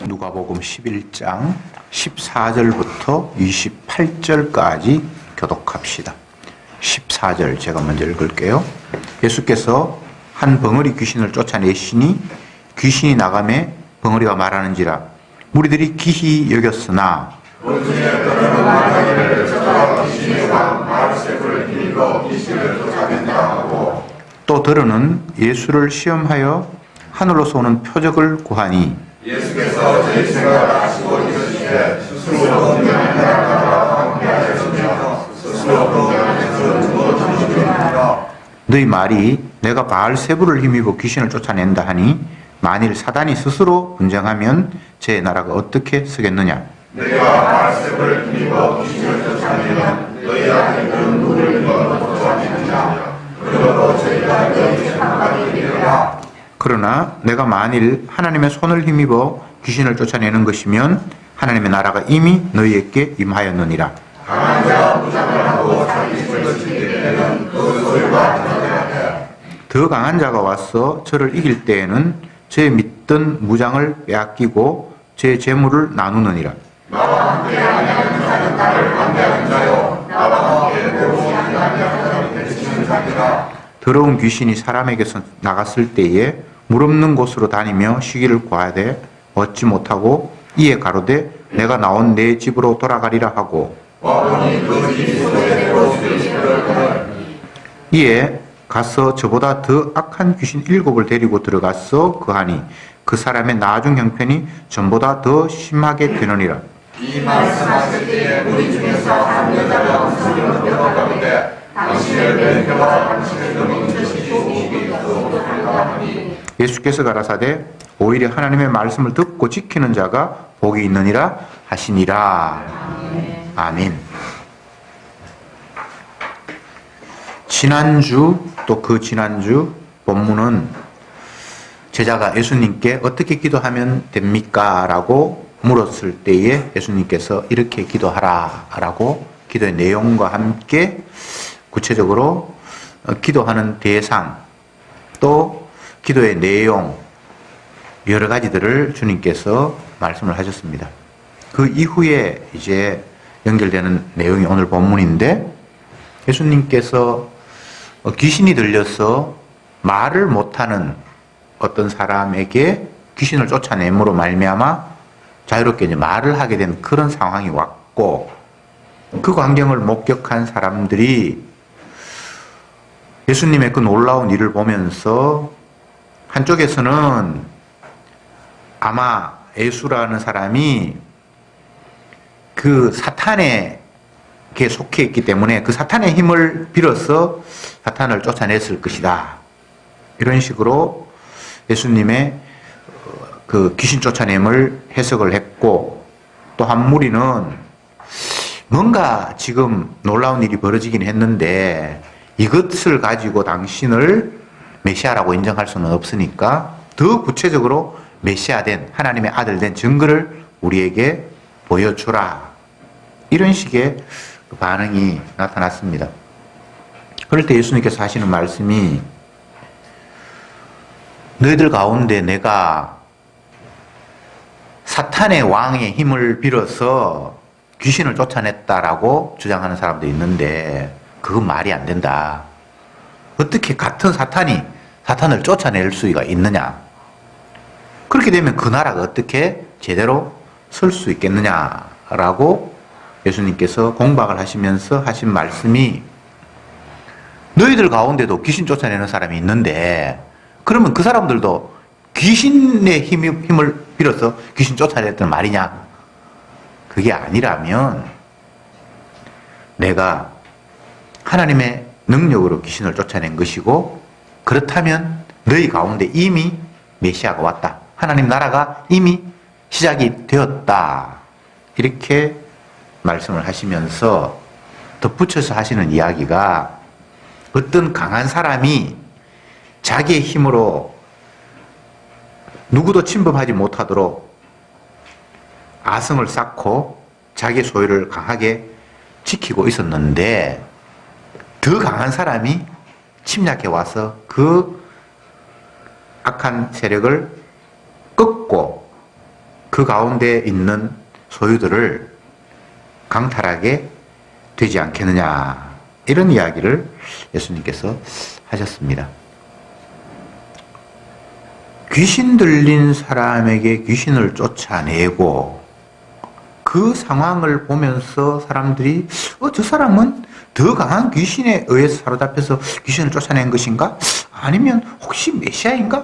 누가복음 11장 14절부터 28절까지 교독합시다. 14절 제가 먼저 읽을게요. 예수께서 한 벙어리 귀신을 쫓아내시니 귀신이 나가매 벙어리가 말하는지라 무리들이 기히 여겼으나 또 들어는 예수를 시험하여 하늘로서 오는 표적을 구하니 예수께서 저희 생각을 아시고 있으시되 스스로 분명한 나라가 함께 하셨으며 스스로 분명한 것을 주어주시리라. 너희 말이 내가 바알세불을 힘입어 귀신을 쫓아낸다 하니 만일 사단이 스스로 분쟁하면 제 나라가 어떻게 서겠느냐. 내가 바알세불을 힘입어 귀신을 쫓아내면 너희 아들들은 누구를 믿어 쫓아내느냐. 그러므로 저희가 너희 생각이 되리라. 그러나 내가 만일 하나님의 손을 힘입어 귀신을 쫓아내는 것이면 하나님의 나라가 이미 너희에게 임하였느니라. 강한 자가 무장을 하고 자기 집을 지킬 때에는 그 소리가 들려야. 더 강한 자가 와서 저를 이길 때에는 제 믿던 무장을 빼앗기고 제 재물을 나누느니라. 나와 함께 아니하는 자는 나를 반대하는 자요 나와 함께 모르지 아니하는 자를 대치는 자니라. 더러운 귀신이 사람에게서 나갔을 때에 물 없는 곳으로 다니며 쉬기를 구하되 얻지 못하고 이에 가로되 내가 나온 내 집으로 돌아가리라 하고 이에 가서 저보다 더 악한 귀신 7을 데리고 들어가서 거하니 그 사람의 나중 형편이 전보다 더 심하게 되느니라. 이 말씀하실 때에 우리 중에서 한 여자가 음성으로 들어가는데 당신의 왼혀와 당신의 넘은 것이 조국이 하니 예수께서 가라사대 오히려 하나님의 말씀을 듣고 지키는 자가 복이 있느니라 하시니라. 아멘. 지난주 또 그 지난주 본문은 제자가 예수님께 어떻게 기도하면 됩니까? 라고 물었을 때에 예수님께서 이렇게 기도하라 라고 기도의 내용과 함께 구체적으로 기도하는 대상 또 기도의 내용 여러 가지들을 주님께서 말씀을 하셨습니다. 그 이후에 이제 연결되는 내용이 오늘 본문인데 예수님께서 귀신이 들려서 말을 못하는 어떤 사람에게 귀신을 쫓아냄으로 말미암아 자유롭게 이제 말을 하게 된 그런 상황이 왔고 그 광경을 목격한 사람들이 예수님의 그 놀라운 일을 보면서 한쪽에서는 아마 예수라는 사람이 그 사탄에게 속해 있기 때문에 그 사탄의 힘을 빌어서 사탄을 쫓아냈을 것이다. 이런 식으로 예수님의 그 귀신 쫓아냄을 해석을 했고 또 한 무리는 뭔가 지금 놀라운 일이 벌어지긴 했는데 이것을 가지고 당신을 메시아라고 인정할 수는 없으니까 더 구체적으로 메시아된 하나님의 아들 된 증거를 우리에게 보여주라. 이런 식의 반응이 나타났습니다. 그럴 때 예수님께서 하시는 말씀이 너희들 가운데 내가 사탄의 왕의 힘을 빌어서 귀신을 쫓아냈다라고 주장하는 사람도 있는데 그건 말이 안 된다. 어떻게 같은 사탄이 사탄을 쫓아낼 수가 있느냐. 그렇게 되면 그 나라가 어떻게 제대로 설 수 있겠느냐라고 예수님께서 공박을 하시면서 하신 말씀이 너희들 가운데도 귀신 쫓아내는 사람이 있는데 그러면 그 사람들도 귀신의 힘을 빌어서 귀신 쫓아냈던 말이냐? 그게 아니라면 내가 하나님의 능력으로 귀신을 쫓아낸 것이고 그렇다면 너희 가운데 이미 메시아가 왔다. 하나님 나라가 이미 시작이 되었다. 이렇게 말씀을 하시면서 덧붙여서 하시는 이야기가 어떤 강한 사람이 자기의 힘으로 누구도 침범하지 못하도록 아성을 쌓고 자기의 소유를 강하게 지키고 있었는데 더 강한 사람이 침략해 와서 그 악한 세력을 끊고 그 가운데 있는 소유들을 강탈하게 되지 않겠느냐, 이런 이야기를 예수님께서 하셨습니다. 귀신 들린 사람에게 귀신을 쫓아내고 그 상황을 보면서 사람들이 저 사람은 더 강한 귀신에 의해서 사로잡혀서 귀신을 쫓아낸 것인가? 아니면 혹시 메시아인가?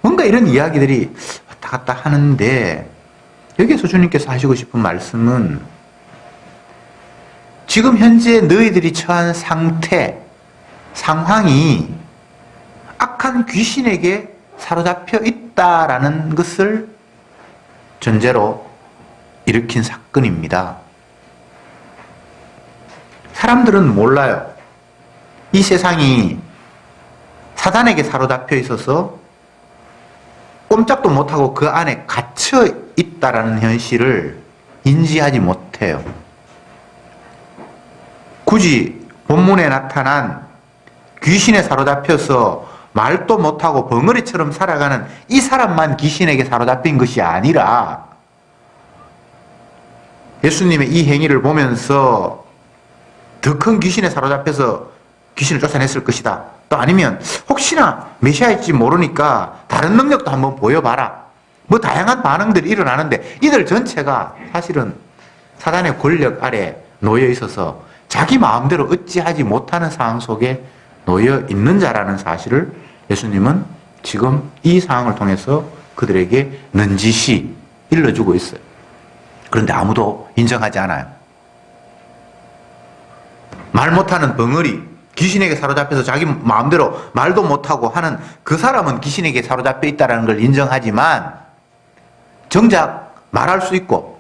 뭔가 이런 이야기들이 왔다 갔다 하는데, 여기에서 주님께서 하시고 싶은 말씀은 지금 현재 너희들이 처한 상황이 악한 귀신에게 사로잡혀 있다라는 것을 전제로 일으킨 사건입니다. 사람들은 몰라요. 이 세상이 사단에게 사로잡혀 있어서 꼼짝도 못하고 그 안에 갇혀 있다라는 현실을 인지하지 못해요. 굳이 본문에 나타난 귀신에 사로잡혀서 말도 못하고 벙어리처럼 살아가는 이 사람만 귀신에게 사로잡힌 것이 아니라, 예수님의 이 행위를 보면서 더 큰 귀신에 사로잡혀서 귀신을 쫓아냈을 것이다, 또 아니면 혹시나 메시아일지 모르니까 다른 능력도 한번 보여봐라, 뭐 다양한 반응들이 일어나는데, 이들 전체가 사실은 사단의 권력 아래 놓여 있어서 자기 마음대로 어찌하지 못하는 상황 속에 놓여 있는 자라는 사실을 예수님은 지금 이 상황을 통해서 그들에게 넌지시 일러주고 있어요. 그런데 아무도 인정하지 않아요. 말 못하는 벙어리, 귀신에게 사로잡혀서 자기 마음대로 말도 못하고 하는 그 사람은 귀신에게 사로잡혀 있다는 걸 인정하지만, 정작 말할 수 있고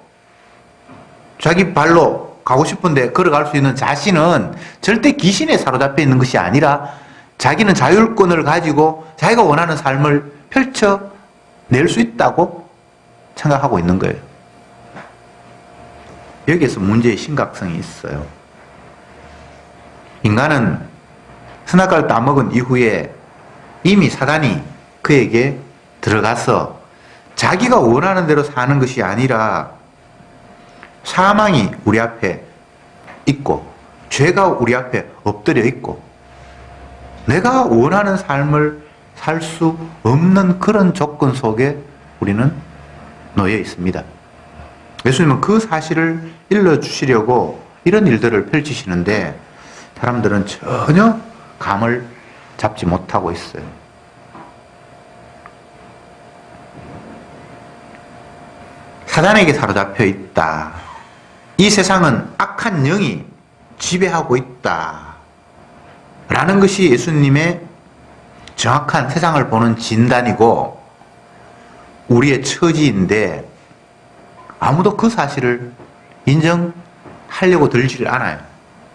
자기 발로 가고 싶은데 걸어갈 수 있는 자신은 절대 귀신에 사로잡혀 있는 것이 아니라 자기는 자율권을 가지고 자기가 원하는 삶을 펼쳐낼 수 있다고 생각하고 있는 거예요. 여기에서 문제의 심각성이 있어요. 인간은 선악과를 따먹은 이후에 이미 사단이 그에게 들어가서 자기가 원하는 대로 사는 것이 아니라 사망이 우리 앞에 있고 죄가 우리 앞에 엎드려 있고 내가 원하는 삶을 살 수 없는 그런 조건 속에 우리는 놓여 있습니다. 예수님은 그 사실을 일러주시려고 이런 일들을 펼치시는데 사람들은 전혀 감을 잡지 못하고 있어요. 사단에게 사로잡혀 있다. 이 세상은 악한 영이 지배하고 있다. 라는 것이 예수님의 정확한 세상을 보는 진단이고 우리의 처지인데, 아무도 그 사실을 인정하려고 들지를 않아요.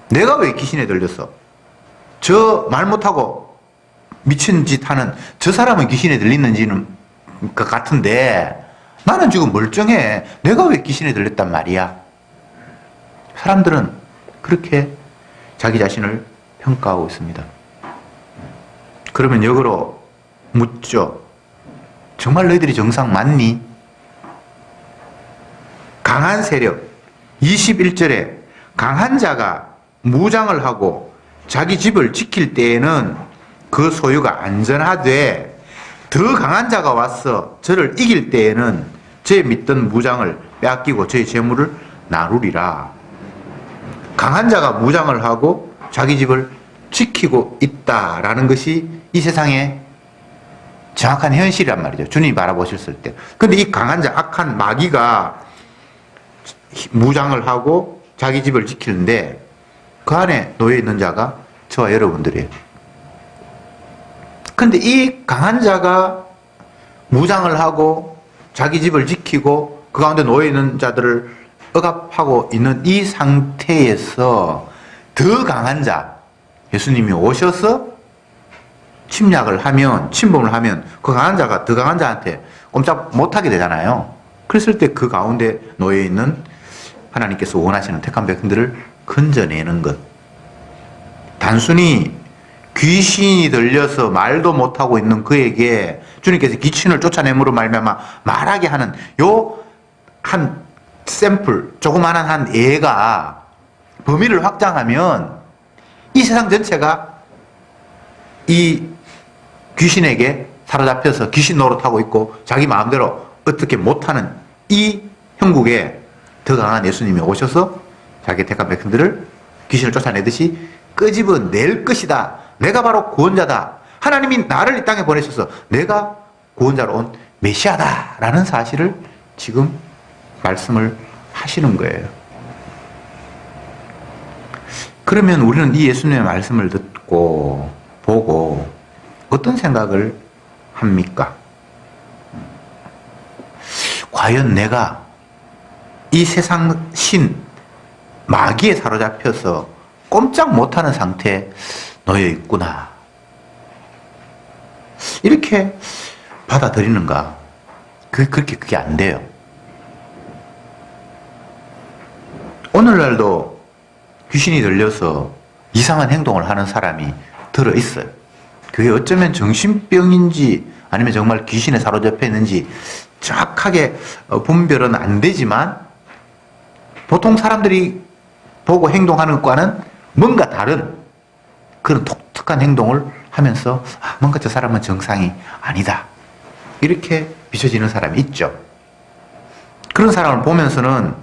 내가 왜 귀신에 들렸어? 저 말 못하고 미친 짓 하는 저 사람은 귀신에 들리는지는 것 같은데 나는 지금 멀쩡해. 내가 왜 귀신에 들렸단 말이야? 사람들은 그렇게 자기 자신을 평가하고 있습니다. 그러면 역으로 묻죠. 정말 너희들이 정상 맞니? 강한 세력, 21절에 강한 자가 무장을 하고 자기 집을 지킬 때에는 그 소유가 안전하되 더 강한 자가 와서 저를 이길 때에는 제 믿던 무장을 빼앗기고 저의 재물을 나누리라. 강한 자가 무장을 하고 자기 집을 지키고 있다라는 것이 이 세상의 정확한 현실이란 말이죠. 주님이 바라보셨을 때. 근데 이 강한 자, 악한 마귀가 무장을 하고 자기 집을 지키는데 그 안에 놓여 있는 자가 저와 여러분들이에요. 근데 이 강한 자가 무장을 하고 자기 집을 지키고 그 가운데 놓여 있는 자들을 억압하고 있는 이 상태에서 더 강한 자, 예수님이 오셔서 침략을 하면, 침범을 하면 그 강한 자가 더 강한 자한테 꼼짝 못하게 되잖아요. 그랬을 때 그 가운데 놓여 있는 하나님께서 원하시는 택한 백성들을 건져내는 것. 단순히 귀신이 들려서 말도 못하고 있는 그에게 주님께서 귀신을 쫓아내므로 말미암아 말하게 하는 요 한 샘플, 조그마한 한 애가 범위를 확장하면 이 세상 전체가 이 귀신에게 사로잡혀서 귀신 노릇하고 있고 자기 마음대로 어떻게 못하는 이 형국에 더 강한 예수님이 오셔서 자기 택한 백성들을 귀신을 쫓아내듯이 끄집어낼 것이다. 내가 바로 구원자다. 하나님이 나를 이 땅에 보내셔서 내가 구원자로 온 메시아다 라는 사실을 지금 말씀을 하시는 거예요. 그러면 우리는 이 예수님의 말씀을 듣고 보고 어떤 생각을 합니까? 과연 내가 이 세상 신 마귀에 사로잡혀서 꼼짝 못하는 상태에 놓여 있구나. 이렇게 받아들이는가? 그게 안 돼요. 오늘날도 귀신이 들려서 이상한 행동을 하는 사람이 들어있어요. 그게 어쩌면 정신병인지 아니면 정말 귀신에 사로잡혀 있는지 정확하게 분별은 안 되지만 보통 사람들이 보고 행동하는 것과는 뭔가 다른 그런 독특한 행동을 하면서 뭔가 저 사람은 정상이 아니다. 이렇게 비춰지는 사람이 있죠. 그런 사람을 보면서는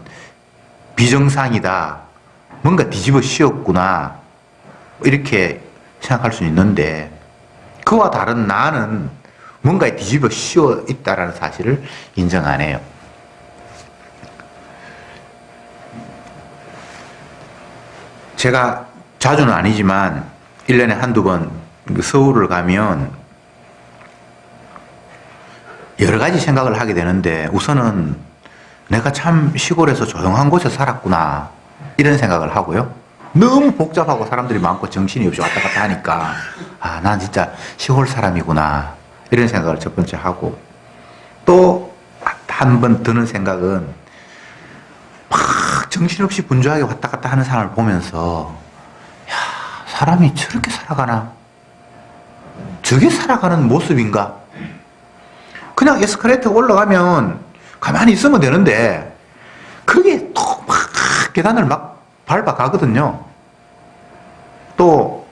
비정상이다. 뭔가 뒤집어 씌웠구나. 이렇게 생각할 수 있는데 그와 다른 나는 뭔가에 뒤집어 씌워 있다는 사실을 인정 안 해요. 제가 자주는 아니지만 1년에 한두 번 서울을 가면 여러 가지 생각을 하게 되는데 우선은 내가 참 시골에서 조용한 곳에 살았구나 이런 생각을 하고요. 너무 복잡하고 사람들이 많고 정신이 없이 왔다 갔다 하니까 난 진짜 시골 사람이구나 이런 생각을 첫 번째 하고 또 한 번 드는 생각은 막 정신없이 분주하게 왔다 갔다 하는 사람을 보면서 야, 사람이 저렇게 살아가나? 저게 살아가는 모습인가? 그냥 에스컬레이터 올라가면 가만히 있으면 되는데 그게 또 막 계단을 막 밟아가거든요. 또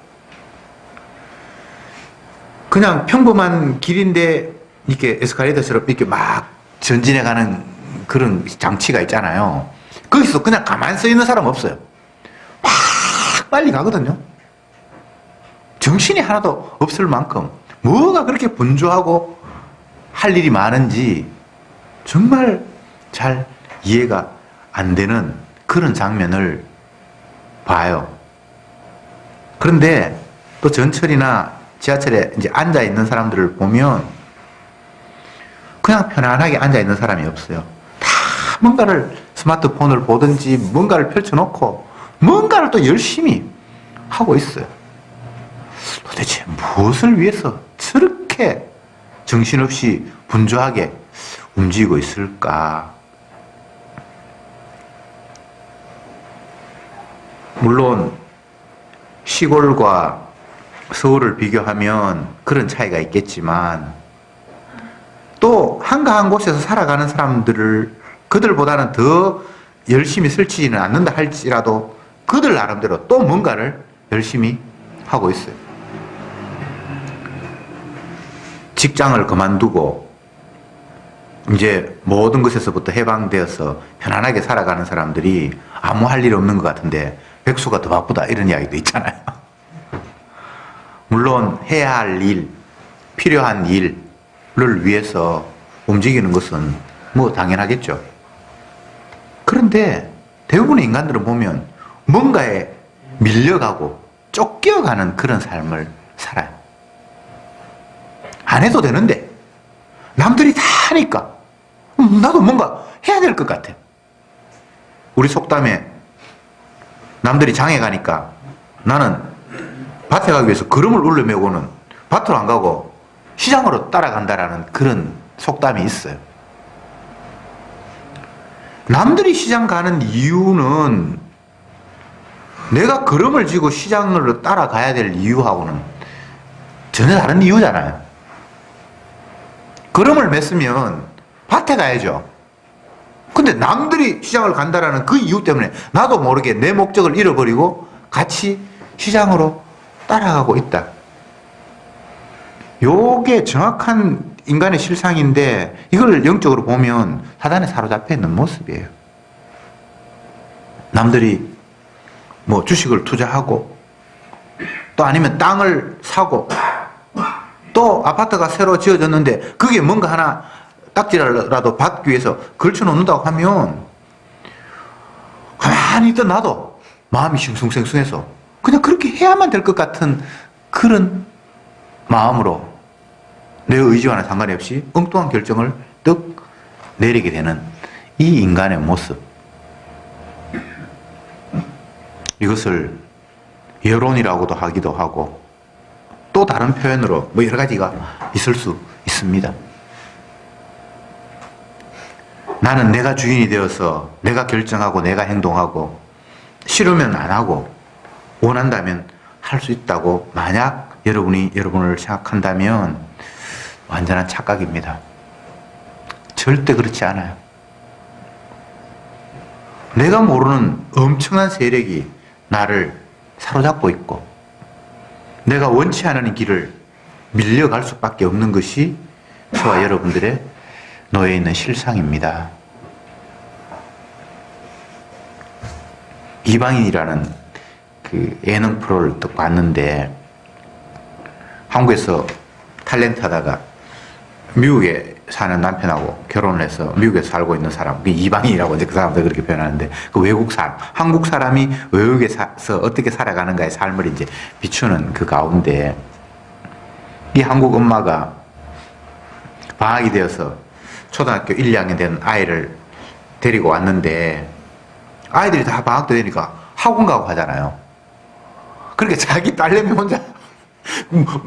그냥 평범한 길인데 이렇게 에스컬레이터처럼 이렇게 막 전진해가는 그런 장치가 있잖아요. 거기서 그냥 가만히 서 있는 사람 없어요. 막 빨리 가거든요. 정신이 하나도 없을 만큼 뭐가 그렇게 분주하고 할 일이 많은지 정말 잘 이해가 안 되는 그런 장면을 봐요. 그런데 또 전철이나 지하철에 이제 앉아 있는 사람들을 보면 그냥 편안하게 앉아 있는 사람이 없어요. 다 뭔가를 스마트폰을 보든지 뭔가를 펼쳐놓고 뭔가를 또 열심히 하고 있어요. 도대체 무엇을 위해서 저렇게 정신없이 분주하게 움직이고 있을까? 물론 시골과 서울을 비교하면 그런 차이가 있겠지만 또 한가한 곳에서 살아가는 사람들을 그들보다는 더 열심히 설치지는 않는다 할지라도 그들 나름대로 또 뭔가를 열심히 하고 있어요. 직장을 그만두고 이제 모든 것에서부터 해방되어서 편안하게 살아가는 사람들이 아무 할 일 없는 것 같은데 백수가 더 바쁘다 이런 이야기도 있잖아요. 물론 해야 할 일, 필요한 일을 위해서 움직이는 것은 뭐 당연하겠죠. 그런데 대부분의 인간들은 보면 뭔가에 밀려가고 쫓겨가는 그런 삶을 살아요. 안 해도 되는데 남들이 다 하니까 나도 뭔가 해야 될 것 같아. 우리 속담에 남들이 장에 가니까 나는 밭에 가기 위해서 걸음을 울려매고는 밭으로 안 가고 시장으로 따라간다라는 그런 속담이 있어요. 남들이 시장 가는 이유는 내가 걸음을 쥐고 시장으로 따라가야 될 이유하고는 전혀 다른 이유잖아요. 걸음을 맸으면 밭에 가야죠. 근데 남들이 시장을 간다라는 그 이유 때문에 나도 모르게 내 목적을 잃어버리고 같이 시장으로 따라가고 있다. 요게 정확한 인간의 실상인데 이걸 영적으로 보면 사단에 사로잡혀 있는 모습이에요. 남들이 뭐 주식을 투자하고 또 아니면 땅을 사고 또 아파트가 새로 지어졌는데 그게 뭔가 하나 딱지라도 받기 위해서 걸쳐놓는다고 하면 가만히 있던 나도 마음이 싱숭생숭해서 그냥 그렇게 해야만 될 것 같은 그런 마음으로 내 의지와는 상관이 없이 엉뚱한 결정을 떡 내리게 되는 이 인간의 모습, 이것을 여론이라고도 하기도 하고 또 다른 표현으로 뭐 여러 가지가 있을 수 있습니다. 나는 내가 주인이 되어서 내가 결정하고 내가 행동하고 싫으면 안 하고 원한다면 할 수 있다고 만약 여러분이 여러분을 생각한다면 완전한 착각입니다. 절대 그렇지 않아요. 내가 모르는 엄청난 세력이 나를 사로잡고 있고 내가 원치 않은 길을 밀려갈 수밖에 없는 것이 저와 여러분들의 놓여 있는 실상입니다. 이방인이라는 그 예능 프로를 또 봤는데 한국에서 탤런트 하다가 미국에 사는 남편하고 결혼을 해서 미국에 살고 있는 사람, 이방인이라고 이제 그 사람들 그렇게 표현하는데 그 외국 사람, 한국 사람이 외국에 사서 어떻게 살아가는가의 삶을 이제 비추는 그 가운데 이 한국 엄마가 방학이 되어서 초등학교 1, 2학년 된 아이를 데리고 왔는데 아이들이 다 방학 때 되니까 학원 가고 하잖아요. 그러니까 자기 딸내미 혼자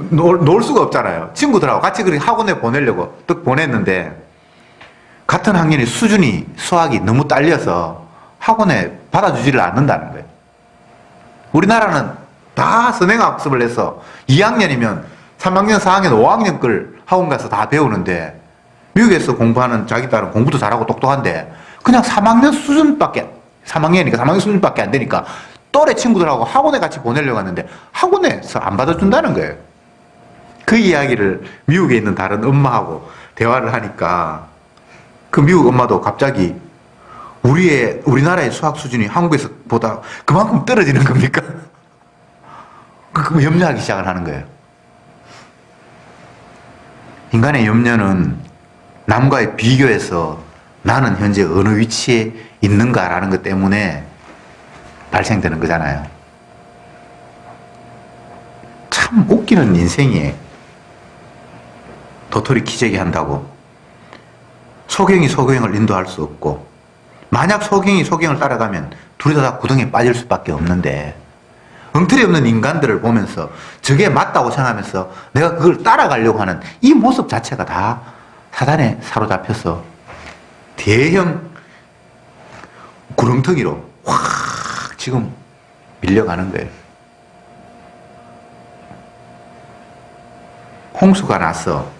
놀 수가 없잖아요. 친구들하고 같이 그렇게 학원에 보내려고 딱 보냈는데 같은 학년이 수준이 수학이 너무 딸려서 학원에 받아주지를 않는다는 거예요. 우리나라는 다 선행학습을 해서 2학년이면 3학년, 4학년, 5학년 걸 학원 가서 다 배우는데 미국에서 공부하는 자기 딸은 공부도 잘하고 똑똑한데 그냥 3학년 수준밖에 3학년이니까 3학년 수준밖에 안 되니까 또래 친구들하고 학원에 같이 보내려고 하는데 학원에서 안 받아준다는 거예요. 그 이야기를 미국에 있는 다른 엄마하고 대화를 하니까 그 미국 엄마도 갑자기 우리나라의 수학 수준이 한국에서 보다 그만큼 떨어지는 겁니까? 그 염려하기 시작을 하는 거예요. 인간의 염려는 남과의 비교에서 나는 현재 어느 위치에 있는가라는 것 때문에 발생되는 거잖아요. 참 웃기는 인생이에요. 도토리 기재기 한다고 소경이 소경을 인도할 수 없고 만약 소경이 소경을 따라가면 둘이 다 구덩이에 빠질 수밖에 없는데 엉터리 없는 인간들을 보면서 저게 맞다고 생각하면서 내가 그걸 따라가려고 하는 이 모습 자체가 다 사단에 사로잡혀서 대형 구렁텅이로 확 지금 밀려가는 거예요. 홍수가 나서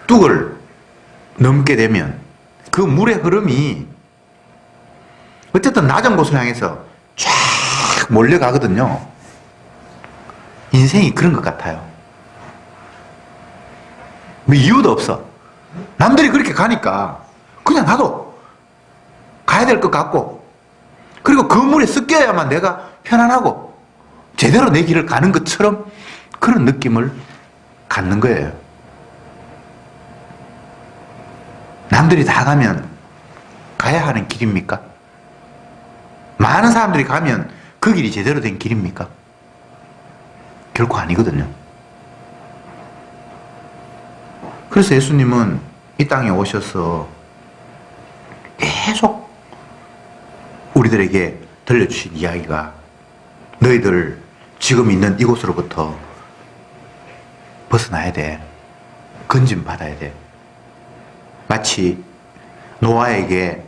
뚝을 넘게 되면 그 물의 흐름이 어쨌든 낮은 곳을 향해서 쫙 몰려가거든요. 인생이 그런 것 같아요. 뭐 이유도 없어. 남들이 그렇게 가니까 그냥 나도 가야 될 것 같고 그리고 그 물에 섞여야만 내가 편안하고 제대로 내 길을 가는 것처럼 그런 느낌을 갖는 거예요. 남들이 다 가면 가야 하는 길입니까? 많은 사람들이 가면 그 길이 제대로 된 길입니까? 결코 아니거든요. 그래서 예수님은 이 땅에 오셔서 계속 우리들에게 들려주신 이야기가 너희들 지금 있는 이곳으로부터 벗어나야 돼. 건진 받아야 돼. 마치 노아에게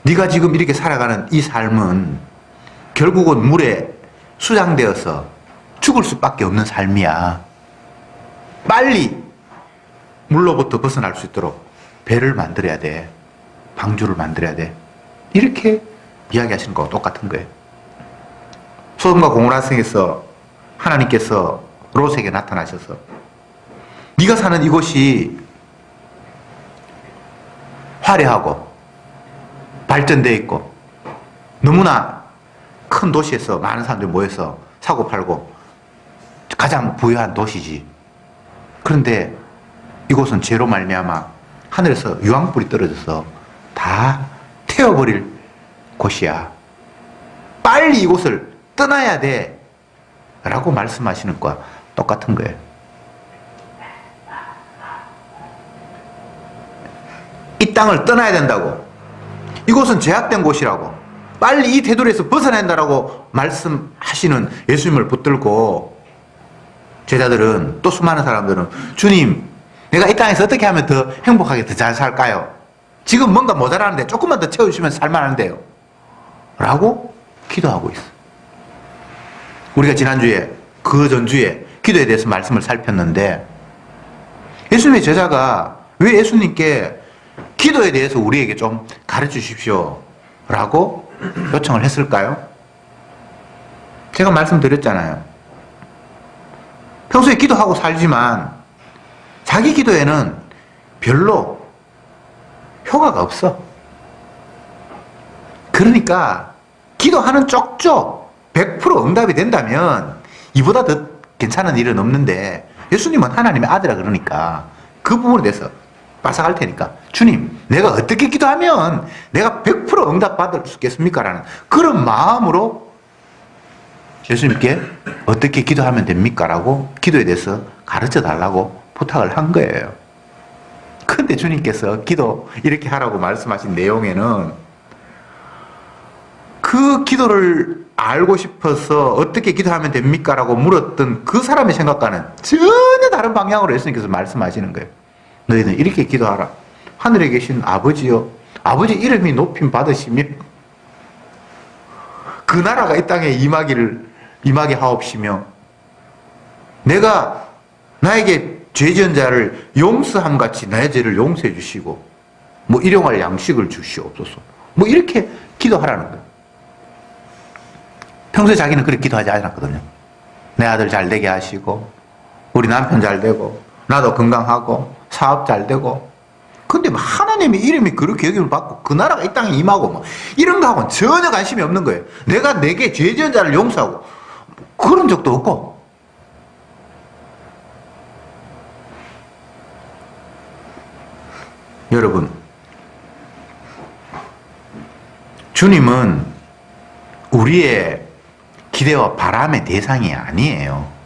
네가 지금 이렇게 살아가는 이 삶은 결국은 물에 수장되어서 죽을 수밖에 없는 삶이야. 빨리 물로부터 벗어날 수 있도록 배를 만들어야 돼. 방주를 만들어야 돼. 이렇게 이야기하시는 거와 똑같은 거예요. 소돔과 고모라성에서 하나님께서 롯에게 나타나셔서 네가 사는 이곳이 화려하고 발전되어 있고 너무나 큰 도시에서 많은 사람들이 모여서 사고 팔고 가장 부유한 도시지. 그런데 이곳은 죄로 말미암아 하늘에서 유황불이 떨어져서 다 태워버릴 곳이야. 빨리 이곳을 떠나야 돼 라고 말씀하시는 것과 똑같은 거예요. 이 땅을 떠나야 된다고, 이곳은 죄악된 곳이라고, 빨리 이 테두리에서 벗어나야 된다고 말씀하시는 예수님을 붙들고 제자들은, 또 수많은 사람들은 주님, 내가 이 땅에서 어떻게 하면 더 행복하게 더 잘 살까요? 지금 뭔가 모자라는데 조금만 더 채워주시면 살만한데요 라고 기도하고 있어. 우리가 지난주에, 그 전주에 기도에 대해서 말씀을 살폈는데, 예수님의 제자가 왜 예수님께 기도에 대해서 우리에게 좀 가르쳐 주십시오 라고 요청을 했을까요? 제가 말씀드렸잖아요. 평소에 기도하고 살지만 자기 기도에는 별로 효과가 없어. 그러니까 기도하는 쪽쪽 100% 응답이 된다면 이보다 더 괜찮은 일은 없는데, 예수님은 하나님의 아들이라 그러니까 그 부분에 대해서 빠삭할 테니까, 주님, 내가 어떻게 기도하면 내가 100% 응답받을 수 있겠습니까? 라는 그런 마음으로 예수님께 어떻게 기도하면 됩니까? 라고 기도에 대해서 가르쳐 달라고 부탁을 한 거예요. 그런데 주님께서 기도 이렇게 하라고 말씀하신 내용에는 그 기도를 알고 싶어서 어떻게 기도하면 됩니까? 라고 물었던 그 사람의 생각과는 전혀 다른 방향으로 예수님께서 말씀하시는 거예요. 너희는 이렇게 기도하라. 하늘에 계신 아버지여, 아버지 이름이 높임 받으시며 그 나라가 이 땅에 임하게 하옵시며, 내가 나에게 죄 지은 자를 용서함 같이 나의 죄를 용서해 주시고, 뭐 일용할 양식을 주시옵소서. 뭐 이렇게 기도하라는 거예요. 평소에 자기는 그렇게 기도하지 않았거든요. 내 아들 잘 되게 하시고, 우리 남편 잘 되고, 나도 건강하고, 사업 잘 되고. 근데 뭐 하나님의 이름이 그렇게 여김을 받고 그 나라가 이 땅에 임하고 뭐 이런 거하고는 전혀 관심이 없는 거예요. 내가 내게 죄 지은 자를 용서하고 그런 적도 없고. 여러분, 주님은 우리의 기대와 바람의 대상이 아니에요.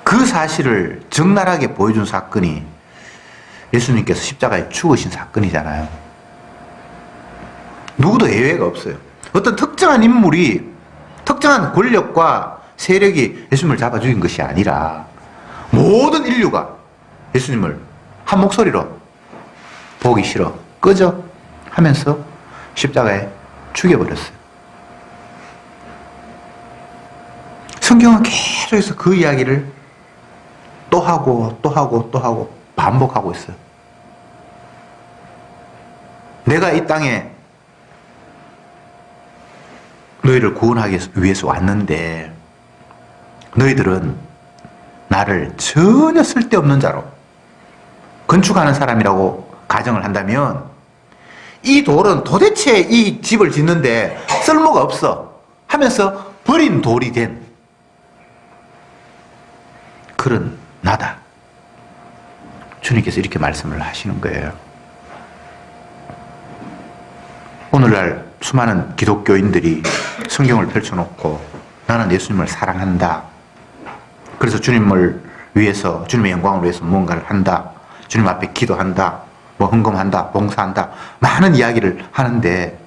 그 사실을 적나라하게 보여준 사건이 예수님께서 십자가에 죽으신 사건이잖아요. 누구도 예외가 없어요. 어떤 특정한 인물이, 특정한 권력과 세력이 예수님을 잡아 죽인 것이 아니라 모든 인류가 예수님을 한 목소리로 보기 싫어, 꺼져 하면서 십자가에 죽여버렸어요. 성경은 계속해서 그 이야기를 또 하고 또 하고 또 하고 반복하고 있어요. 내가 이 땅에 너희를 구원하기 위해서 왔는데 너희들은 나를 전혀 쓸데없는 자로, 건축하는 사람이라고 가정을 한다면 이 돌은 도대체 이 집을 짓는데 쓸모가 없어 하면서 버린 돌이 된 그런 나다. 주님께서 이렇게 말씀을 하시는 거예요. 오늘날 수많은 기독교인들이 성경을 펼쳐놓고 나는 예수님을 사랑한다, 그래서 주님을 위해서, 주님의 영광을 위해서 무언가를 한다, 주님 앞에 기도한다, 뭐 헌금한다, 봉사한다, 많은 이야기를 하는데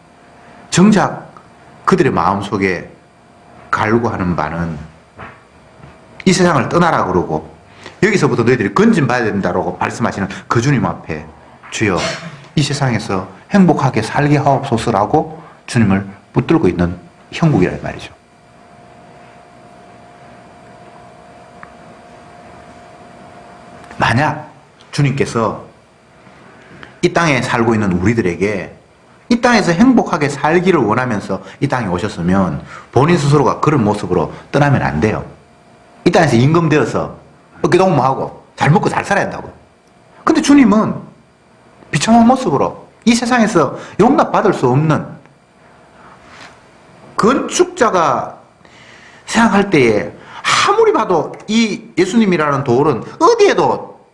정작 그들의 마음속에 갈구하는 바는 이 세상을 떠나라 그러고 여기서부터 너희들이 건진받아야 된다고 말씀하시는 그 주님 앞에 주여 이 세상에서 행복하게 살게 하옵소서라고 주님을 붙들고 있는 형국이란 말이죠. 만약 주님께서 이 땅에 살고 있는 우리들에게 이 땅에서 행복하게 살기를 원하면서 이 땅에 오셨으면 본인 스스로가 그런 모습으로 떠나면 안 돼요. 이 땅에서 임금되어서 어깨동무하고 잘 먹고 잘 살아야 한다고. 근데 주님은 비참한 모습으로 이 세상에서 용납받을 수 없는 건축자가 생각할 때에 아무리 봐도 이 예수님이라는 돌은 어디에도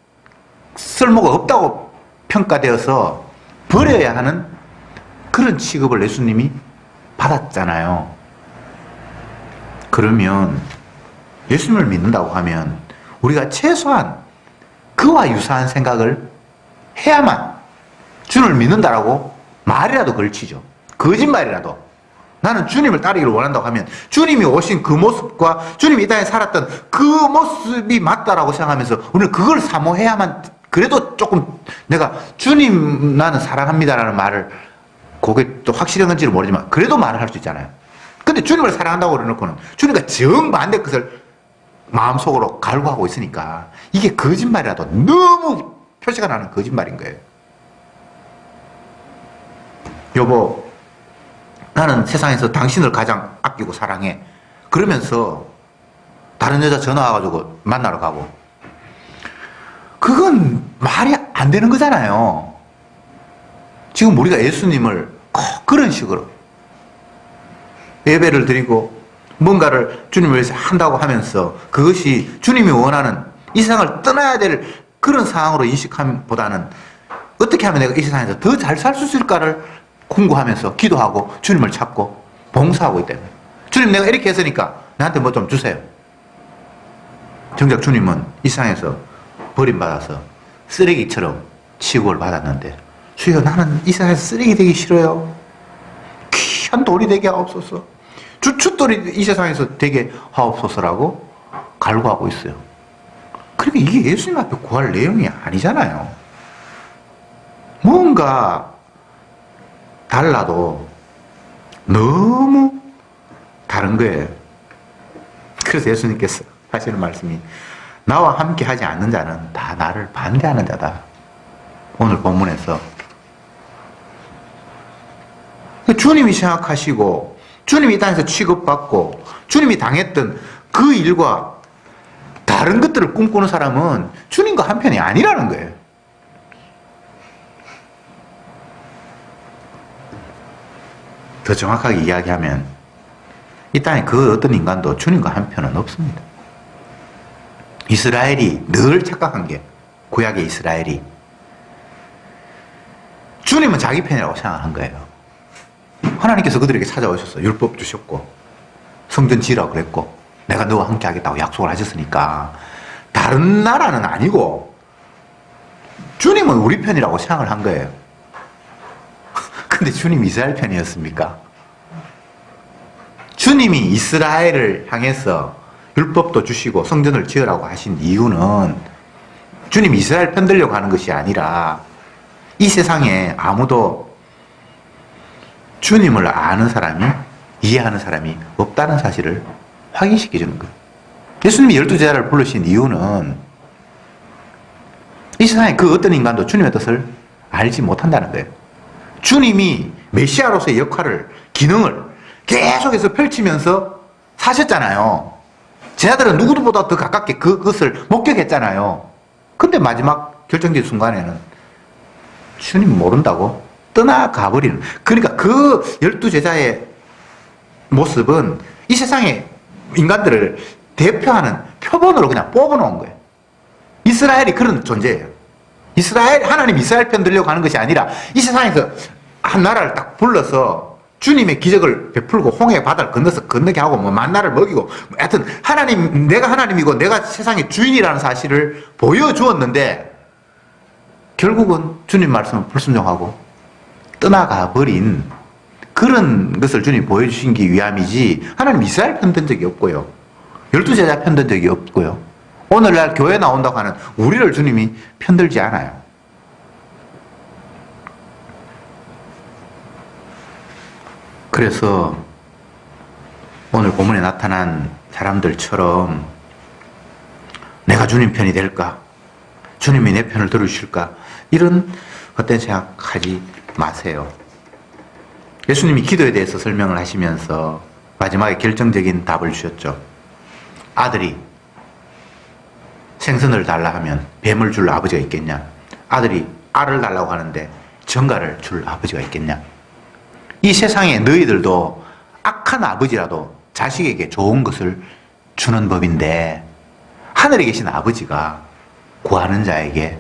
쓸모가 없다고 평가되어서 버려야 하는 그런 취급을 예수님이 받았잖아요. 그러면 예수님을 믿는다고 하면 우리가 최소한 그와 유사한 생각을 해야만 주님을 믿는다라고 말이라도 걸치죠. 거짓말이라도. 나는 주님을 따르기를 원한다고 하면 주님이 오신 그 모습과 주님이 이 땅에 살았던 그 모습이 맞다라고 생각하면서 우리는 그걸 사모해야만, 그래도 조금 내가 주님 나는 사랑합니다라는 말을, 그게 또 확실한 건지는 모르지만 그래도 말을 할 수 있잖아요. 근데 주님을 사랑한다고 그래놓고는 주님과 정반대 것을 마음속으로 갈구하고 있으니까 이게 거짓말이라도 너무 표시가 나는 거짓말인 거예요. 여보, 나는 세상에서 당신을 가장 아끼고 사랑해. 그러면서 다른 여자 전화 와가지고 만나러 가고. 그건 말이 안 되는 거잖아요. 지금 우리가 예수님을 꼭 그런 식으로 예배를 드리고 뭔가를 주님을 위해서 한다고 하면서 그것이 주님이 원하는 이 세상을 떠나야 될 그런 상황으로 인식함보다는 어떻게 하면 내가 이 세상에서 더 잘 살 수 있을까를 공부하면서 기도하고 주님을 찾고 봉사하고 있다는 거예요. 주님, 내가 이렇게 했으니까 나한테 뭐 좀 주세요. 정작 주님은 이 세상에서 버림받아서 쓰레기처럼 취급을 받았는데, 주여, 나는 이 세상에서 쓰레기 되기 싫어요. 귀한 돌이 되게 하옵소서. 주춧돌이 이 세상에서 되게 하옵소서라고 갈구하고 있어요. 그러니까 이게 예수님 앞에 구할 내용이 아니잖아요. 뭔가 달라도 너무 다른 거예요. 그래서 예수님께서 하시는 말씀이 나와 함께 하지 않는 자는 다 나를 반대하는 자다. 오늘 본문에서 주님이 생각하시고 주님이 이 땅에서 취급받고 주님이 당했던 그 일과 다른 것들을 꿈꾸는 사람은 주님과 한편이 아니라는 거예요. 더 정확하게 이야기하면 이 땅에 그 어떤 인간도 주님과 한편은 없습니다. 이스라엘이 늘 착각한 게, 구약의 이스라엘이 주님은 자기 편이라고 생각한 거예요. 하나님께서 그들에게 찾아오셔서 율법 주셨고 성전 지으라고 그랬고 내가 너와 함께 하겠다고 약속을 하셨으니까 다른 나라는 아니고 주님은 우리 편이라고 생각을 한 거예요. 근데 주님이 이스라엘 편이었습니까? 주님이 이스라엘을 향해서 율법도 주시고 성전을 지으라고 하신 이유는 주님이 이스라엘 편들려고 하는 것이 아니라 이 세상에 아무도 주님을 아는 사람이, 이해하는 사람이 없다는 사실을 확인시켜주는 거예요. 예수님이 12제자를 부르신 이유는 이 세상에 그 어떤 인간도 주님의 뜻을 알지 못한다는 거예요. 주님이 메시아로서의 역할을, 기능을 계속해서 펼치면서 사셨잖아요. 제자들은 누구보다 더 가깝게 그것을 목격했잖아요. 근데 마지막 결정적인 순간에는 주님 모른다고 떠나가버리는. 그러니까 그 12제자의 모습은 이 세상의 인간들을 대표하는 표본으로 그냥 뽑아놓은 거예요. 이스라엘이 그런 존재예요. 하나님 이스라엘 편 들려고 하는 것이 아니라 이 세상에서 한 나라를 딱 불러서 주님의 기적을 베풀고 홍해 바다를 건너게 하고 뭐 만나를 먹이고, 하여튼 내가 하나님이고 내가 세상의 주인이라는 사실을 보여주었는데 결국은 주님 말씀을 불순종하고 떠나가 버린 그런 것을 주님이 보여주시기 위함이지, 하나님 이스라엘 편든 적이 없고요. 12제자 편든 적이 없고요. 오늘날 교회 나온다고 하는 우리를 주님이 편들지 않아요. 그래서 오늘 본문에 나타난 사람들처럼 내가 주님 편이 될까? 주님이 내 편을 들어주실까? 이런 헛된 생각하지 마세요. 예수님이 기도에 대해서 설명을 하시면서 마지막에 결정적인 답을 주셨죠. 아들이 생선을 달라 하면 뱀을 줄 아버지가 있겠냐? 아들이 알을 달라고 하는데 정갈을 줄 아버지가 있겠냐? 이 세상에 너희들도 악한 아버지라도 자식에게 좋은 것을 주는 법인데 하늘에 계신 아버지가 구하는 자에게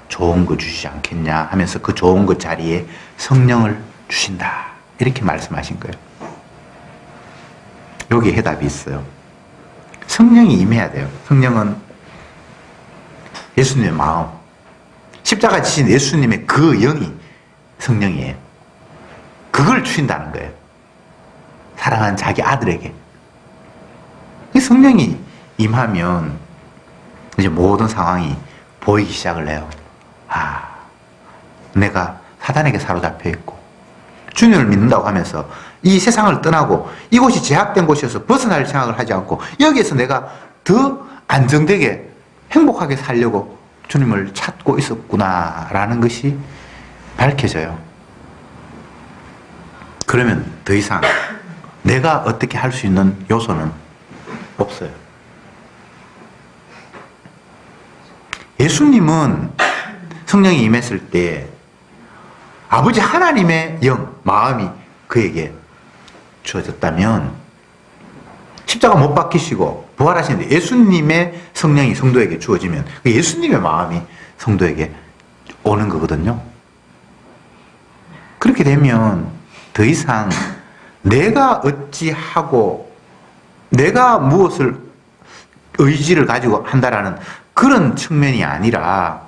좋은 거 주시지 않겠냐 하면서 그 좋은 것 자리에 성령을 주신다. 이렇게 말씀하신 거예요. 여기에 해답이 있어요. 성령이 임해야 돼요. 성령은 예수님의 마음, 십자가 지신 예수님의 그 영이 성령이에요. 그걸 주신다는 거예요. 사랑하는 자기 아들에게. 이 성령이 임하면 이제 모든 상황이 보이기 시작을 해요. 아, 내가 사단에게 사로잡혀 있고 주님을 믿는다고 하면서 이 세상을 떠나고 이곳이 제약된 곳이어서 벗어날 생각을 하지 않고 여기에서 내가 더 안정되게 행복하게 살려고 주님을 찾고 있었구나라는 것이 밝혀져요. 그러면 더 이상 내가 어떻게 할 수 있는 요소는 없어요. 예수님은 성령이 임했을 때 아버지 하나님의 영, 마음이 그에게 주어졌다면 십자가 못 박히시고 부활하시는데 예수님의 성령이 성도에게 주어지면 예수님의 마음이 성도에게 오는 거거든요. 그렇게 되면 더 이상 내가 어찌하고 내가 무엇을 의지를 가지고 한다라는 그런 측면이 아니라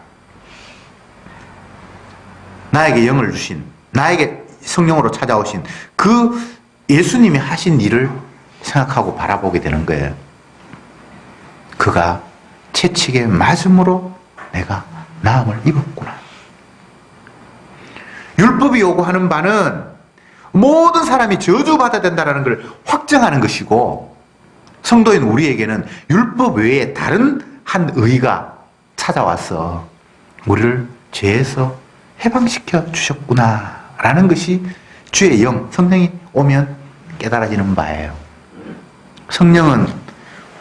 나에게 영을 주신, 나에게 성령으로 찾아오신 그 예수님이 하신 일을 생각하고 바라보게 되는 거예요. 그가 채찍에 맞음으로 내가 나음을 입었구나. 율법이 요구하는 바는 모든 사람이 저주받아야 된다는 걸 확정하는 것이고 성도인 우리에게는 율법 외에 다른 한 의가 찾아와서 우리를 죄에서 해방시켜 주셨구나 라는 것이 주의 영, 성령이 오면 깨달아지는 바예요. 성령은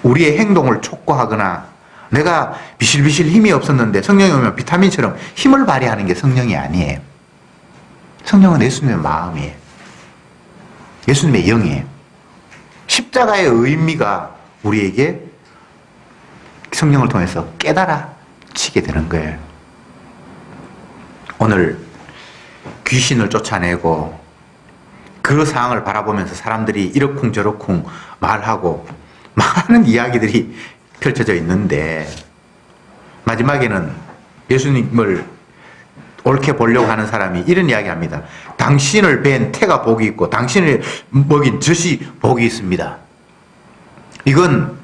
우리의 행동을 촉구하거나 내가 비실비실 힘이 없었는데 성령이 오면 비타민처럼 힘을 발휘하는 게 성령이 아니에요. 성령은 예수님의 마음이에요. 예수님의 영이에요. 십자가의 의미가 우리에게 성령을 통해서 깨달아지게 되는 거예요. 오늘 귀신을 쫓아내고 그 상황을 바라보면서 사람들이 이러쿵저러쿵 말하고 많은 이야기들이 펼쳐져 있는데 마지막에는 예수님을 옳게 보려고 하는 사람이 이런 이야기 합니다. 당신을 뵌 태가 복이 있고 당신을 먹인 젖이 복이 있습니다. 이건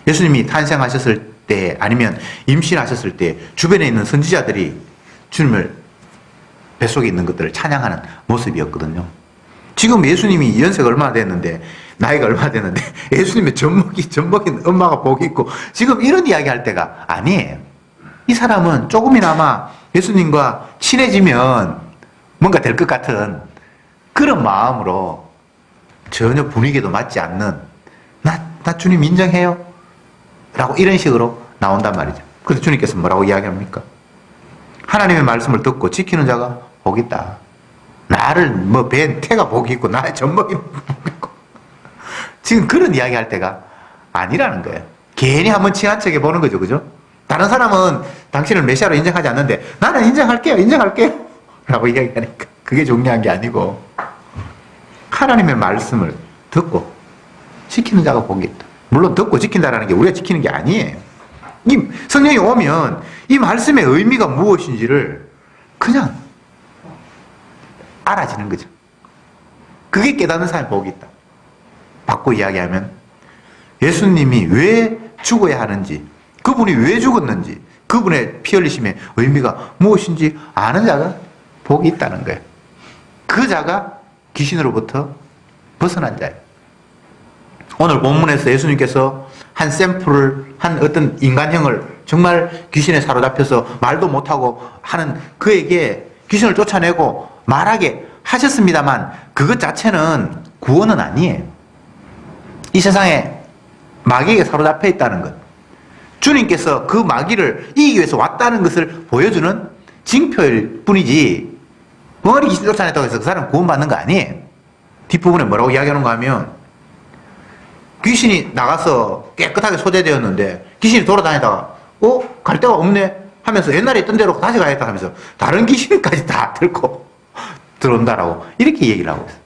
예수님이 탄생하셨을 때 아니면 임신하셨을 때 주변에 있는 선지자들이 주님을 뱃속에 있는 것들을 찬양하는 모습이었거든요. 지금 예수님이 연세가 얼마나 됐는데 나이가 얼마나 됐는데 예수님의 젖먹인 엄마가 복이 있고 지금 이런 이야기 할 때가 아니에요. 이 사람은 조금이나마 예수님과 친해지면 뭔가 될 것 같은 그런 마음으로 전혀 분위기도 맞지 않는 나 주님 인정해요 라고 이런 식으로 나온단 말이죠. 그래서 주님께서 뭐라고 이야기합니까? 하나님의 말씀을 듣고 지키는 자가 복이 있다. 나를 뵌 태가 복이 있고 나의 젖먹이는 복이 있고 지금 그런 이야기 할 때가 아니라는 거예요. 괜히 한번 친한 척해 보는 거죠. 그죠? 다른 사람은 당신을 메시아로 인정하지 않는데 나는 인정할게요 라고 이야기하니까 그게 중요한 게 아니고 하나님의 말씀을 듣고 지키는 자가 복이 있다. 물론 듣고 지킨다라는 게 우리가 지키는 게 아니에요. 이 성령이 오면 이 말씀의 의미가 무엇인지를 그냥 알아지는 거죠. 그게 깨닫는 사람이 복이 있다. 바꿔 이야기하면 예수님이 왜 죽어야 하는지, 그분이 왜 죽었는지, 그분의 피 흘리심의 의미가 무엇인지 아는 자가 복이 있다는 거예요. 그 자가 귀신으로부터 벗어난 자예요. 오늘 본문에서 예수님께서 한 샘플을, 한 어떤 인간형을 정말 귀신에 사로잡혀서 말도 못하고 하는 그에게 귀신을 쫓아내고 말하게 하셨습니다만 그것 자체는 구원은 아니에요. 이 세상에 마귀에게 사로잡혀 있다는 것, 주님께서 그 마귀를 이기기 위해서 왔다는 것을 보여주는 징표일 뿐이지, 멍하니 귀신 쫓아냈다고 해서 그 사람 구원받는 거 아니에요. 뒷부분에 뭐라고 이야기하는가 하면, 귀신이 나가서 깨끗하게 소재되었는데 귀신이 돌아다니다가 갈 데가 없네 하면서 옛날에 있던 대로 다시 가야겠다 하면서 다른 귀신까지 다 들고 들어온다라고 이렇게 얘기를 하고 있어요.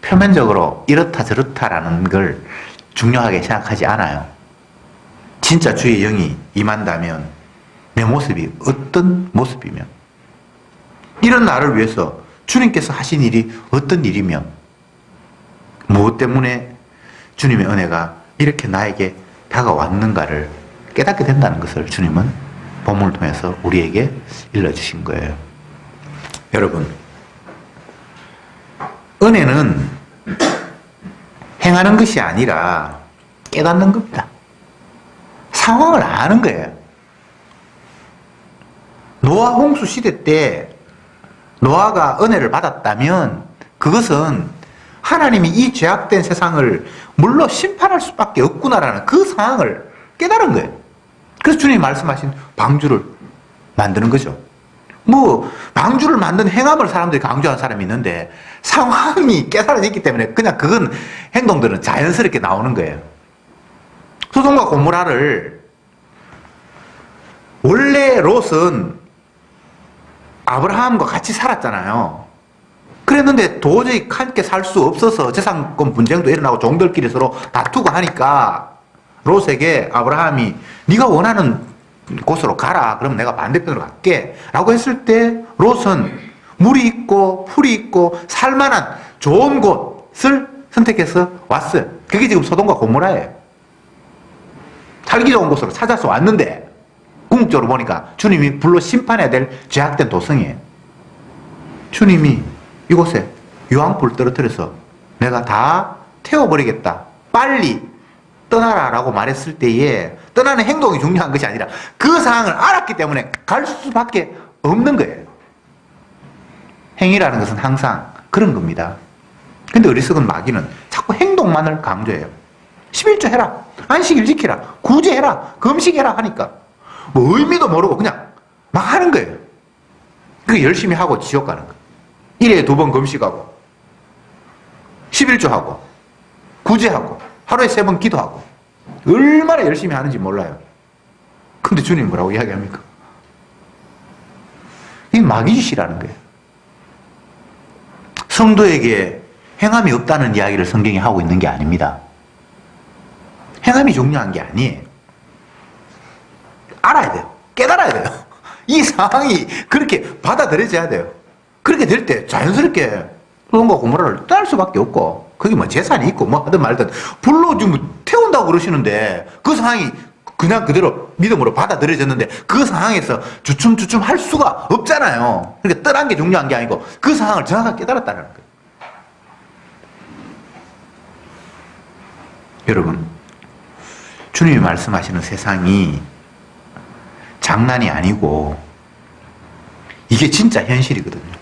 표면적으로 이렇다 저렇다라는 걸 중요하게 생각하지 않아요. 진짜 주의 영이 임한다면 내 모습이 어떤 모습이며, 이런 나를 위해서 주님께서 하신 일이 어떤 일이며, 무엇 때문에 주님의 은혜가 이렇게 나에게 다가왔는가를 깨닫게 된다는 것을 주님은 본문을 통해서 우리에게 일러주신 거예요. 여러분, 은혜는 행하는 것이 아니라 깨닫는 겁니다. 상황을 아는 거예요. 노아 홍수 시대 때 노아가 은혜를 받았다면 그것은 하나님이 이 죄악된 세상을 물로 심판할 수밖에 없구나라는 그 상황을 깨달은 거예요. 그래서 주님이 말씀하신 방주를 만드는 거죠. 방주를 만든 행함을 사람들이 강조하는 사람이 있는데 상황이 깨달아졌기 때문에 그냥 그건 행동들은 자연스럽게 나오는 거예요. 소돔과 고모라를, 원래 롯은 아브라함과 같이 살았잖아요. 그랬는데 도저히 함께 살 수 없어서 재산권 분쟁도 일어나고 종들끼리 서로 다투고 하니까 롯에게 아브라함이 네가 원하는 곳으로 가라. 그럼 내가 반대편으로 갈게. 라고 했을 때 롯은 물이 있고 풀이 있고 살만한 좋은 곳을 선택해서 왔어요. 그게 지금 소돔과 고모라예요. 살기 좋은 곳으로 찾아서 왔는데 궁극적으로 보니까 주님이 불로 심판해야 될 죄악된 도성이에요. 주님이 이곳에 유황불 떨어뜨려서 내가 다 태워버리겠다. 빨리 떠나라 라고 말했을 때에 떠나는 행동이 중요한 것이 아니라 그 상황을 알았기 때문에 갈 수밖에 없는 거예요. 행위라는 것은 항상 그런 겁니다. 근데 어리석은 마귀는 자꾸 행동만을 강조해요. 11조 해라. 안식일 지키라. 구제해라. 금식해라 하니까 의미도 모르고 그냥 막 하는 거예요. 그게 열심히 하고 지옥 가는 거예요. 1회에 2번 금식하고 11조 하고 구제하고 하루에 3번 기도하고 얼마나 열심히 하는지 몰라요. 근데 주님 뭐라고 이야기합니까? 이게 마귀짓이라는 거예요. 성도에게 행함이 없다는 이야기를 성경이 하고 있는 게 아닙니다. 행함이 중요한 게 아니에요. 알아야 돼요. 깨달아야 돼요. 이 상황이 그렇게 받아들여져야 돼요. 그렇게 될 때 자연스럽게 소돔과 고모라를 떠날 수밖에 없고, 그게 재산이 있고 하든 말든 불로 좀 태운다고 그러시는데 그 상황이 그냥 그대로 믿음으로 받아들여졌는데 그 상황에서 주춤주춤 할 수가 없잖아요. 그러니까 떠난 게 중요한 게 아니고 그 상황을 정확하게 깨달았다는 거예요. 여러분, 주님이 말씀하시는 세상이 장난이 아니고 이게 진짜 현실이거든요.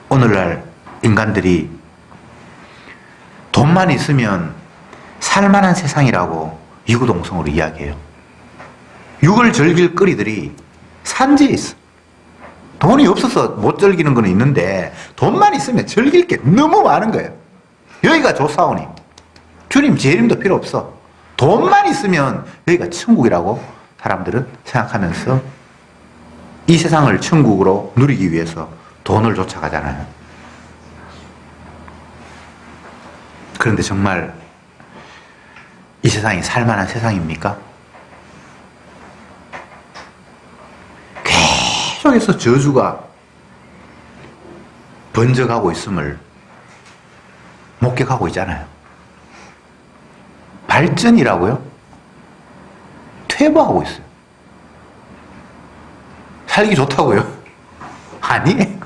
오늘날 인간들이 돈만 있으면 살만한 세상이라고 이구동성으로 이야기해요. 육을 즐길 거리들이 산지에 있어. 돈이 없어서 못 즐기는 건 있는데 돈만 있으면 즐길 게 너무 많은 거예요. 여기가 좋사오니 주님 재림도 필요 없어. 돈만 있으면 여기가 천국이라고 사람들은 생각하면서 이 세상을 천국으로 누리기 위해서 돈을 쫓아가잖아요. 그런데 정말 이 세상이 살만한 세상입니까? 계속해서 저주가 번져가고 있음을 목격하고 있잖아요. 발전이라고요? 퇴보하고 있어요. 살기 좋다고요? 아니에요.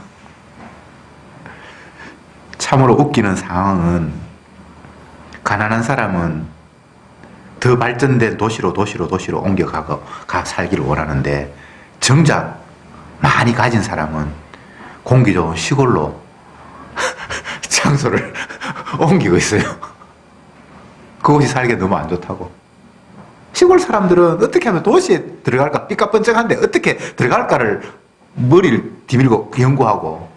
참으로 웃기는 상황은 가난한 사람은 더 발전된 도시로 옮겨가고 살기를 원하는데 정작 많이 가진 사람은 공기 좋은 시골로 장소를 옮기고 있어요. 그곳이 살기가 너무 안 좋다고. 시골 사람들은 어떻게 하면 도시에 들어갈까 삐까뻔쩍한데 어떻게 들어갈까를 머리를 디밀고 연구하고,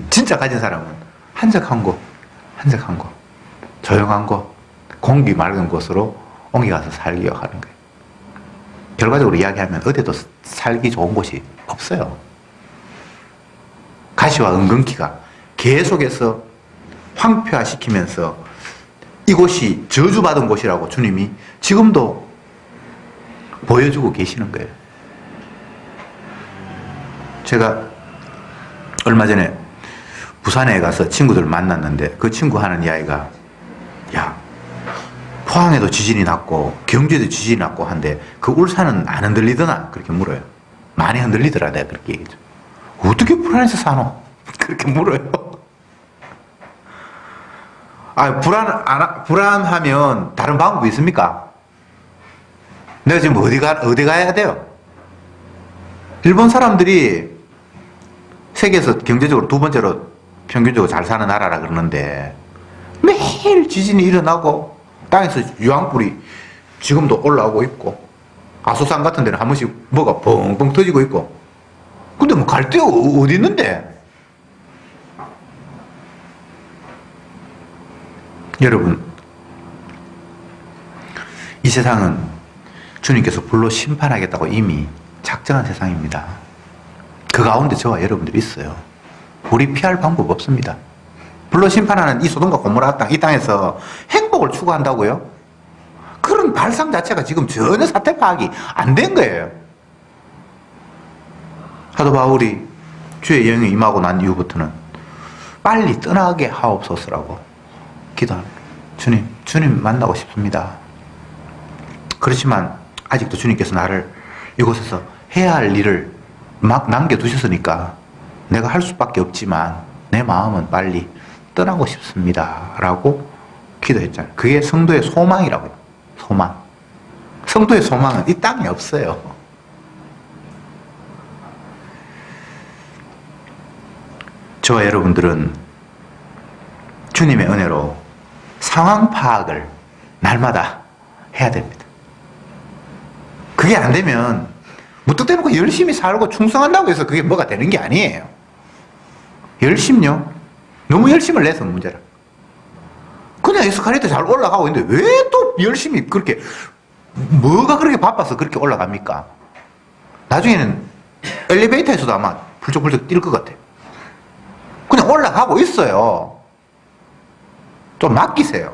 진짜 가진 사람은 한적한 곳, 조용한 곳, 공기 맑은 곳으로 옮겨가서 살기로 하는 거예요. 결과적으로 이야기하면 어디도 살기 좋은 곳이 없어요. 가시와 은근키가 계속해서 황폐화시키면서 이곳이 저주받은 곳이라고 주님이 지금도 보여주고 계시는 거예요. 제가 얼마 전에 부산에 가서 친구들 만났는데 그 친구 하는 이야기가, 야, 포항에도 지진이 났고 경주에도 지진이 났고 한데 그 울산은 안 흔들리더나? 그렇게 물어요. 많이 흔들리더라. 내가 그렇게 얘기했죠. 어떻게 불안해서 사노? 그렇게 물어요. 불안하면 다른 방법이 있습니까? 내가 지금 어디 가야 돼요? 일본 사람들이 세계에서 경제적으로 두 번째로 평균적으로 잘 사는 나라라 그러는데 매일 지진이 일어나고 땅에서 유황불이 지금도 올라오고 있고, 아소산 같은 데는 한 번씩 뭐가 뻥뻥 터지고 있고. 근데 뭐 갈 데가 어디 있는데? 여러분, 이 세상은 주님께서 불로 심판하겠다고 이미 작정한 세상입니다. 그 가운데 저와 여러분들이 있어요. 우리 피할 방법 없습니다. 불로 심판하는 이 소돔과 고모라 땅, 이 땅에서 행복을 추구한다고요? 그런 발상 자체가 지금 전혀 사태 파악이 안 된 거예요. 사도 바울이 주의 영이 임하고 난 이후부터는 빨리 떠나게 하옵소서라고 기도합니다. 주님 만나고 싶습니다. 그렇지만 아직도 주님께서 나를 이곳에서 해야 할 일을 막 남겨두셨으니까 내가 할 수밖에 없지만 내 마음은 빨리 떠나고 싶습니다 라고 기도했잖아요. 그게 성도의 소망이라고요. 소망. 성도의 소망은 이 땅에 없어요. 저와 여러분들은 주님의 은혜로 상황 파악을 날마다 해야 됩니다. 그게 안 되면 무턱대놓고 열심히 살고 충성한다고 해서 그게 뭐가 되는 게 아니에요. 열심요? 너무 열심을 내서 문제라. 그냥 에스컬레이터 잘 올라가고 있는데 왜 또 열심히 그렇게, 뭐가 그렇게 바빠서 그렇게 올라갑니까? 나중에는 엘리베이터에서도 아마 훌쩍훌쩍 뛸 것 같아요. 그냥 올라가고 있어요. 좀 맡기세요.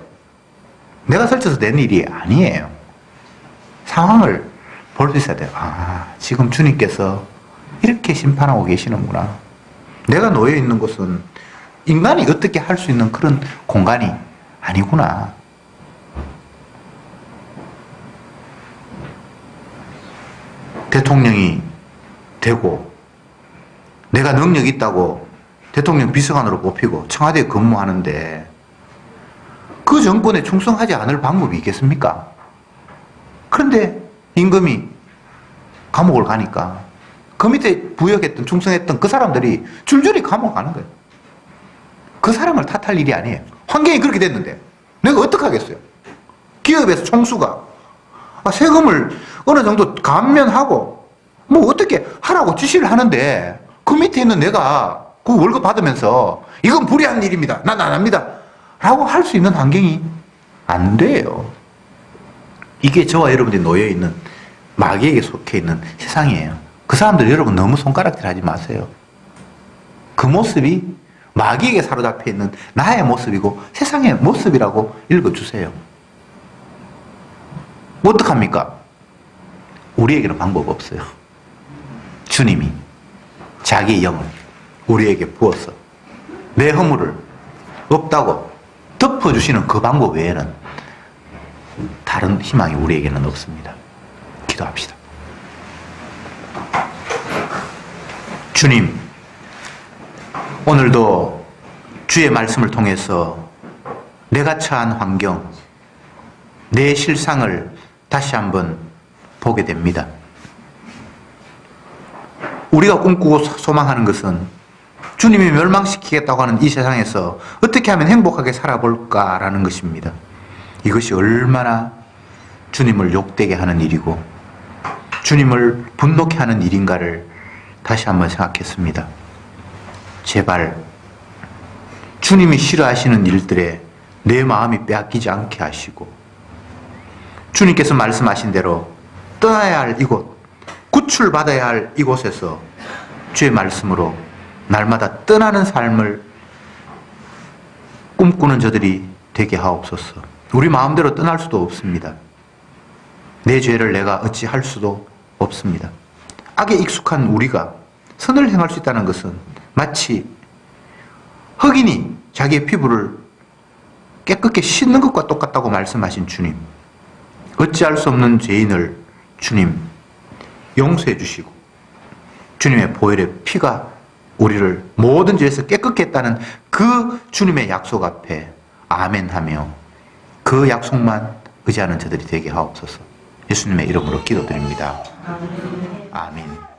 내가 설쳐서 낸 일이 아니에요. 상황을 볼 수 있어야 돼요. 아, 지금 주님께서 이렇게 심판하고 계시는구나. 내가 놓여 있는 곳은 인간이 어떻게 할 수 있는 그런 공간이 아니구나. 대통령이 되고 내가 능력이 있다고 대통령 비서관으로 뽑히고 청와대에 근무하는데 그 정권에 충성하지 않을 방법이 있겠습니까? 그런데 임금이 감옥을 가니까 그 밑에 부역했던 충성했던 그 사람들이 줄줄이 감옥 가는 거예요. 그 사람을 탓할 일이 아니에요. 환경이 그렇게 됐는데 내가 어떡하겠어요? 기업에서 총수가 세금을 어느 정도 감면하고 뭐 어떻게 하라고 지시를 하는데 그 밑에 있는 내가 그 월급 받으면서 이건 불의한 일입니다. 난 안 합니다. 라고 할 수 있는 환경이 안 돼요. 이게 저와 여러분들이 놓여있는 마귀에게 속해 있는 세상이에요. 그 사람들 여러분 너무 손가락질 하지 마세요. 그 모습이 마귀에게 사로잡혀 있는 나의 모습이고 세상의 모습이라고 읽어주세요. 어떡합니까? 우리에게는 방법 없어요. 주님이 자기의 영을 우리에게 부어서 내 허물을 없다고 덮어주시는 그 방법 외에는 다른 희망이 우리에게는 없습니다. 기도합시다. 주님, 오늘도 주의 말씀을 통해서 내가 처한 환경, 내 실상을 다시 한번 보게 됩니다. 우리가 꿈꾸고 소망하는 것은 주님이 멸망시키겠다고 하는 이 세상에서 어떻게 하면 행복하게 살아볼까라는 것입니다. 이것이 얼마나 주님을 욕되게 하는 일이고 주님을 분노케 하는 일인가를 다시 한번 생각했습니다. 제발 주님이 싫어하시는 일들에 내 마음이 빼앗기지 않게 하시고 주님께서 말씀하신 대로 떠나야 할 이곳, 구출받아야 할 이곳에서 주의 말씀으로 날마다 떠나는 삶을 꿈꾸는 저들이 되게 하옵소서. 우리 마음대로 떠날 수도 없습니다. 내 죄를 내가 어찌할 수도 없습니다. 악에 익숙한 우리가 선을 행할 수 있다는 것은 마치 흑인이 자기의 피부를 깨끗게 씻는 것과 똑같다고 말씀하신 주님. 어찌할 수 없는 죄인을 주님 용서해 주시고 주님의 보혈의 피가 우리를 모든 죄에서 깨끗게 했다는 그 주님의 약속 앞에 아멘하며 그 약속만 의지하는 저들이 되게 하옵소서. 예수님의 이름으로 기도드립니다. 아멘.